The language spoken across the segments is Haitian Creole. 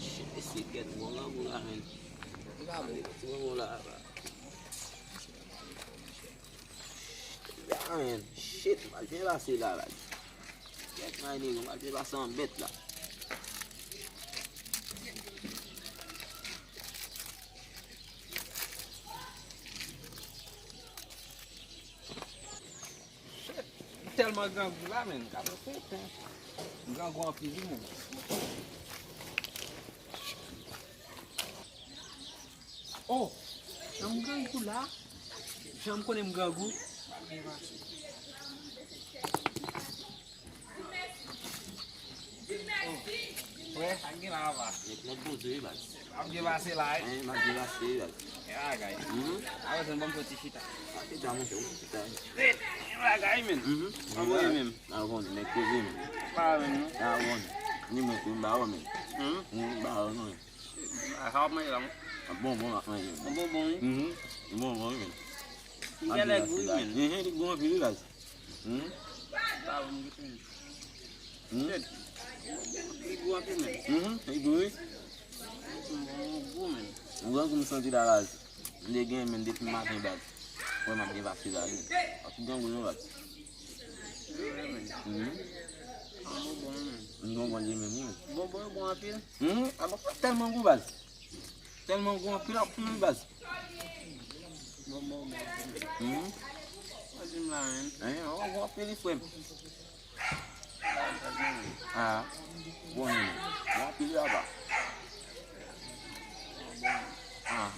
Shit, this shit get mula mula, man. Man, shit, je vais passer là. Get my nigga, je vais passer en bête là. Tellement grand goût là, man. Grand goût en plaisir, man. Oh, un grand goût là. J'aime connaître un grand goût. Ouais, anh cái nào vậy? Nó bù dưới bạn. Ông kia ba xe lại. Mà dưới là xe rồi. Ya guys. Aku sembang putih kita. Tapi jangan jauh kita. Ya guys, men. Aku ya, men. Aku nak kuzi men. Ba men. Aku ni men tu bawa men. Bawa no. Hop mấy lòng. Bonbon lah ni. Bonbon. Bonbon men. Dia lagi gui men. Ni di gua pilih guys. Tahu gitu men. Ibu apa men? Ibu. Ibu men. Gua começou a tirar lá. Liguei men de matar em base. Foi uma de vacina aí. Aqui deu um gol. Não vou ali mesmo. Bonbon bom apa? Agora tellement gros base. Tellement gros pile à plus base. Bonbon. Azim lah men. On va pile foi. Ah. Bom. On pile là-bas. Ah.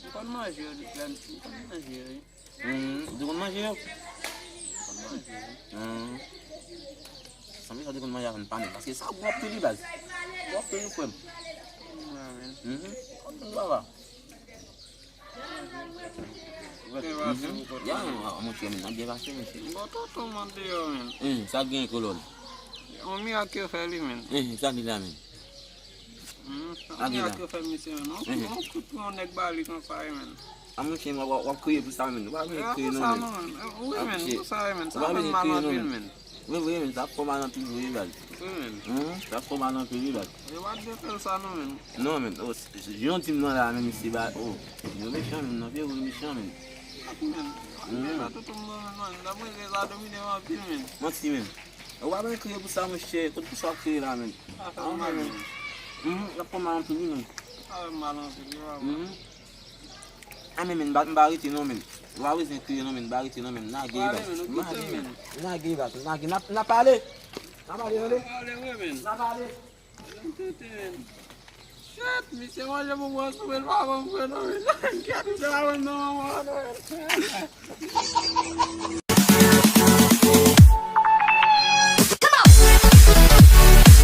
Bukan maju di plan, bukan maju. Dukun maju. Sampai tadi dukun maju akan panik, parce que ça gua pilih base. Gua pilih foi. Apa? Ya, amo chama, não deve ser assim. Botou tomate eu men. Ça gagne colon. Omi aqui eu feli men. Ça dit là men. Omi aqui eu feli mission não. Não kutu on nek bali kan sai men. Amo chama wa crier pour ça men. Wa crier non men. Oui men, pour ça men. Ça va mal en ville men. Oui, men, ça faut mal en pilule base. Oui men. Ça faut mal en pilule base. Je vais te faire ça non men. Non men, oh, gentil non là même ici bas. Oh, yo méchant men, non vieux méchant men. Ça tout le monde men. D'après les amis de ma ville men. Moi si men. Wa ben crier pour ça mon cher, tout pour ça crier là men. Ah men. La faut mal en pilule men. Ah mal en ville. Ah men, bariti non men. Wa oui c'est crier non men, bariti non men. Na gay base. Na gay base. Na parler. Na parler allez. Allez oui men. Na parler. Shit, mi se manja mo mo so wel ba mo no. Quero dar uma